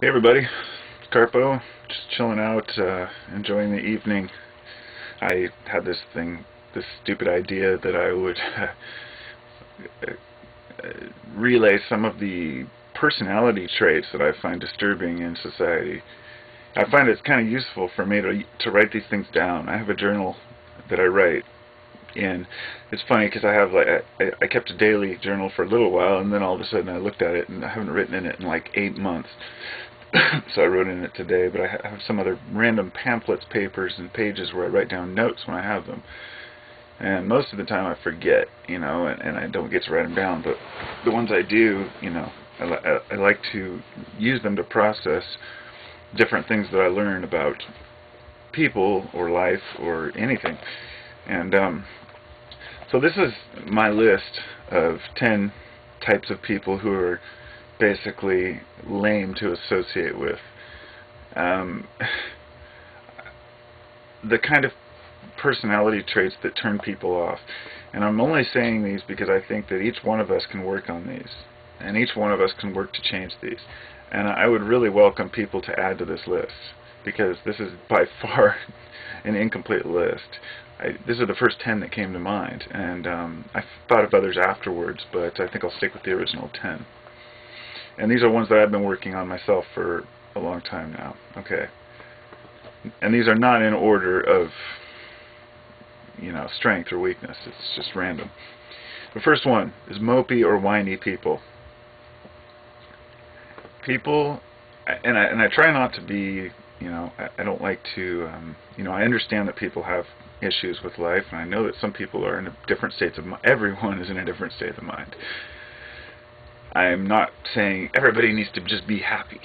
Hey everybody, it's Carpo, just chilling out, enjoying the evening. I had this stupid idea that I would relay some of the personality traits that I find disturbing in society. I find it's kind of useful for me to write these things down. I have a journal that I write in. It's funny because I kept a daily journal for a little while, and then all of a sudden I looked at it and I haven't written in it in like 8 months. So I wrote in it today, but I have some other random pamphlets, papers, and pages where I write down notes when I have them. And most of the time I forget, and I don't get to write them down. But the ones I do, I like to use them to process different things that I learn about people or life or anything. And so this is my list of 10 types of people who are basically lame to associate with. The kind of personality traits that turn people off. And I'm only saying these because I think that each one of us can work on these. And each one of us can work to change these. And I would really welcome people to add to this list, because this is by far an incomplete list. These are the first 10 that came to mind. And I thought of others afterwards, but I think I'll stick with the original 10. And these are ones that I've been working on myself for a long time now. Okay. And these are not in order of, strength or weakness. It's just random. The first one is mopey or whiny people. People, and I try not to be, I don't like to, I understand that people have issues with life, and I know that some people are in different states of mind. Everyone is in a different state of mind. I'm not saying everybody needs to just be happy.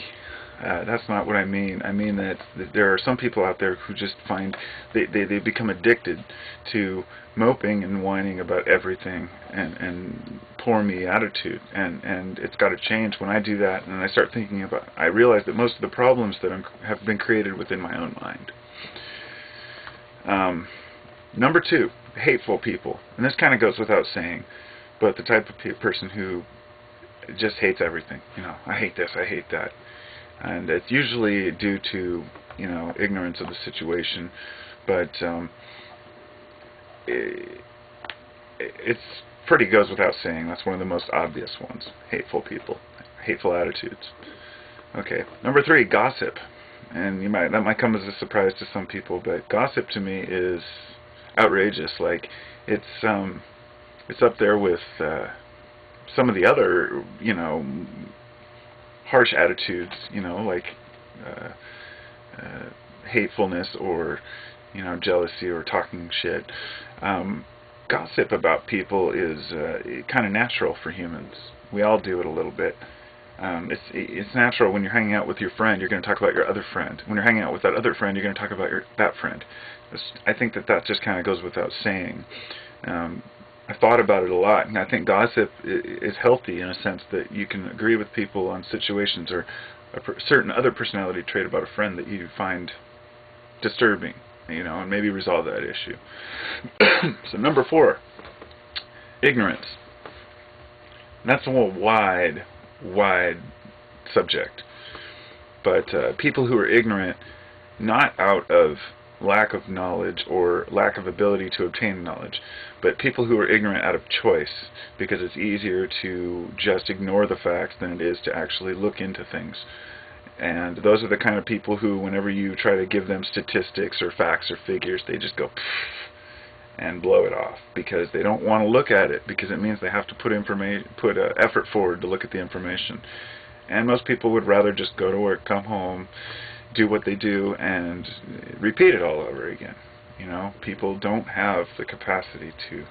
That's not what I mean. I mean that there are some people out there who just find they become addicted to moping and whining about everything and poor me attitude, and it's got to change. When I do that and I start thinking about, I realize that most of the problems that have been created within my own mind. Number 2, hateful people, and this kind of goes without saying, but the type of person who just hates everything. I hate this, I hate that. And it's usually due to, ignorance of the situation. But it's pretty goes without saying. That's one of the most obvious ones. Hateful people. Hateful attitudes. Okay. Number 3, gossip. And that might come as a surprise to some people, but gossip to me is outrageous. Like, it's up there with some of the other, harsh attitudes, like hatefulness or, jealousy or talking shit. Gossip about people is kind of natural for humans. We all do it a little bit. It's natural. When you're hanging out with your friend, you're going to talk about your other friend. When you're hanging out with that other friend, you're going to talk about that friend. I think that just kind of goes without saying. I've thought about it a lot, and I think gossip is healthy in a sense that you can agree with people on situations or a certain other personality trait about a friend that you find disturbing, and maybe resolve that issue. So number 4, ignorance. And that's a whole wide subject. But people who are ignorant, not out of lack of knowledge or lack of ability to obtain knowledge, but people who are ignorant out of choice, because it's easier to just ignore the facts than it is to actually look into things. And those are the kind of people who, whenever you try to give them statistics or facts or figures, they just go and blow it off, because they don't want to look at it, because it means they have to put effort forward to look at the information. And most people would rather just go to work, come home, do what they do, and repeat it all over again. People don't have the capacity to,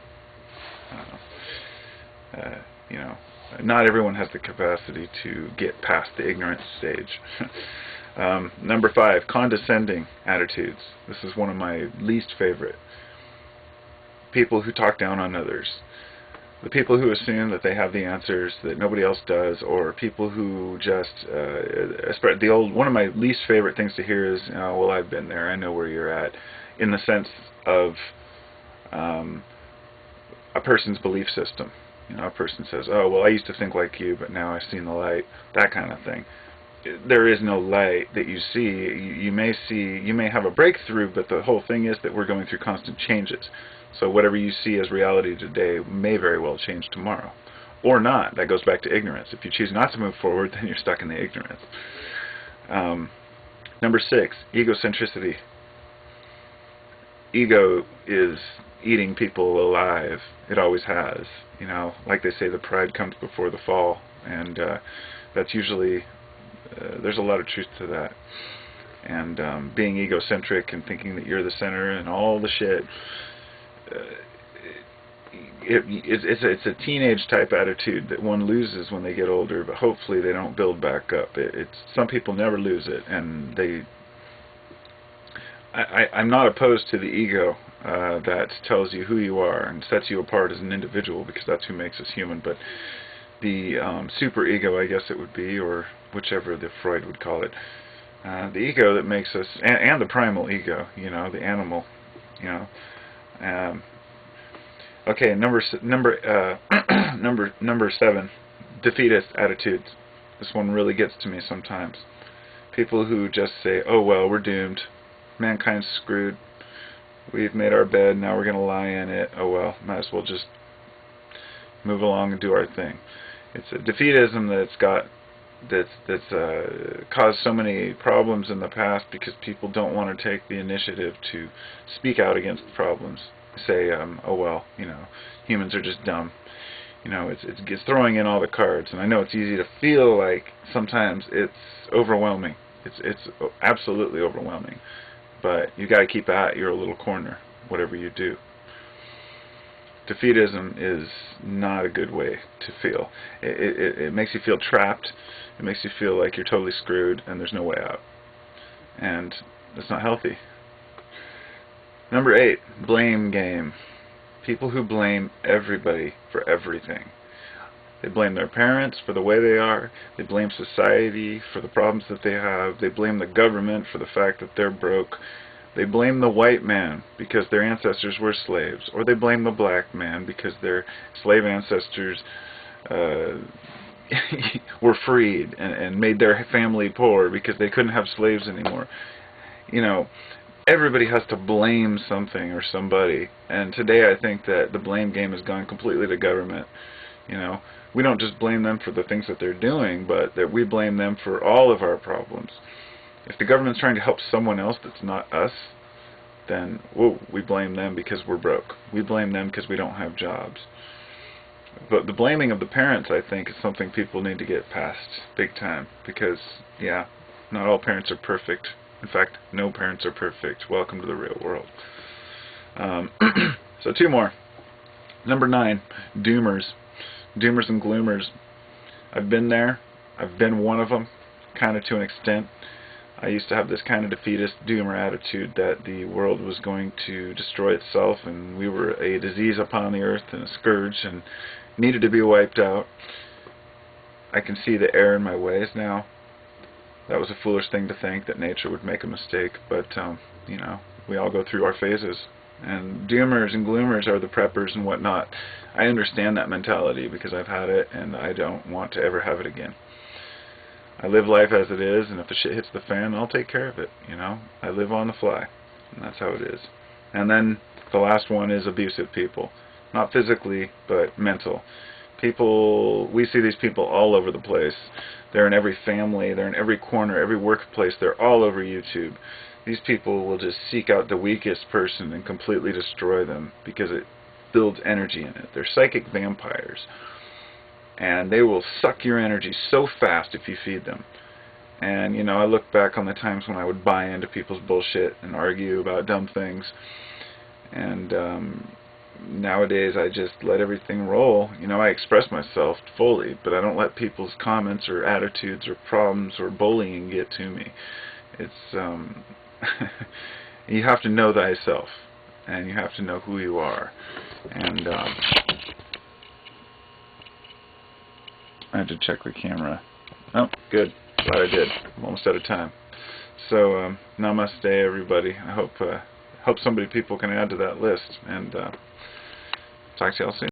not everyone has the capacity to get past the ignorance stage. Number 5, condescending attitudes. This is one of my least favorite. People who talk down on others. The people who assume that they have the answers that nobody else does, or people who just, one of my least favorite things to hear is, well, I've been there, I know where you're at, in the sense of a person's belief system. A person says, oh, well, I used to think like you, but now I've seen the light, that kind of thing. there is no light that you see. You may have a breakthrough, but the whole thing is that we're going through constant changes. So whatever you see as reality today may very well change tomorrow. Or not. That goes back to ignorance. If you choose not to move forward, then you're stuck in the ignorance. Number 6, egocentricity. Ego is eating people alive. It always has. You know, like they say, the pride comes before the fall, and that's usually there's a lot of truth to that. And being egocentric and thinking that you're the center and all the shit, it's a teenage type attitude that one loses when they get older, but hopefully they don't build back up. Some people never lose it, and I'm not opposed to the ego that tells you who you are and sets you apart as an individual, because that's who makes us human. But the super ego, I guess it would be, or whichever the Freud would call it, the ego that makes us, and the primal ego, you know, the animal, you know. Okay, number 7, defeatist attitudes. This one really gets to me sometimes. People who just say, "Oh well, we're doomed. Mankind's screwed. We've made our bed. Now we're going to lie in it. Oh well, might as well just move along and do our thing." It's a defeatism that's caused so many problems in the past because people don't want to take the initiative to speak out against the problems. Say, oh well, you know, humans are just dumb. You know, it's throwing in all the cards, and I know it's easy to feel like sometimes it's overwhelming. It's absolutely overwhelming, but you got to keep at your little corner, whatever you do. Defeatism is not a good way to feel. It makes you feel trapped. It makes you feel like you're totally screwed and there's no way out, and that's not healthy. Number 8, blame game. People who blame everybody for everything. They blame their parents for the way they are. They blame society for the problems that they have. They blame the government for the fact that they're broke. They blame the white man because their ancestors were slaves. Or they blame the black man because their slave ancestors were freed and made their family poor because they couldn't have slaves anymore. You know, everybody has to blame something or somebody, and today I think that the blame game has gone completely to government. You know, we don't just blame them for the things that they're doing, but that we blame them for all of our problems. If the government's trying to help someone else that's not us, then we blame them because we're broke. We blame them because we don't have jobs. But the blaming of the parents, I think, is something people need to get past big time, because, yeah, not all parents are perfect. In fact, no parents are perfect. Welcome to the real world. So 2 more. Number 9, doomers. Doomers and gloomers. I've been there. I've been one of them, kind of to an extent. I used to have this kind of defeatist doomer attitude that the world was going to destroy itself and we were a disease upon the earth and a scourge and needed to be wiped out. I can see the error in my ways now. That was a foolish thing to think, that nature would make a mistake, but you know, we all go through our phases. And doomers and gloomers are the preppers and whatnot. I understand that mentality because I've had it and I don't want to ever have it again. I live life as it is, and if the shit hits the fan, I'll take care of it, you know. I live on the fly, and that's how it is. And then the last one is abusive people. Not physically, but mental. People, we see these people all over the place. They're in every family, they're in every corner, every workplace, they're all over YouTube. These people will just seek out the weakest person and completely destroy them because it builds energy in it. They're psychic vampires. And they will suck your energy so fast if you feed them. And, you know, I look back on the times when I would buy into people's bullshit and argue about dumb things. And nowadays I just let everything roll. You know, I express myself fully, but I don't let people's comments or attitudes or problems or bullying get to me. It's, you have to know thyself. And you have to know who you are. And, I had to check the camera. Oh, good. Glad I did. I'm almost out of time. So, namaste, everybody. I hope people can add to that list. And talk to y'all soon.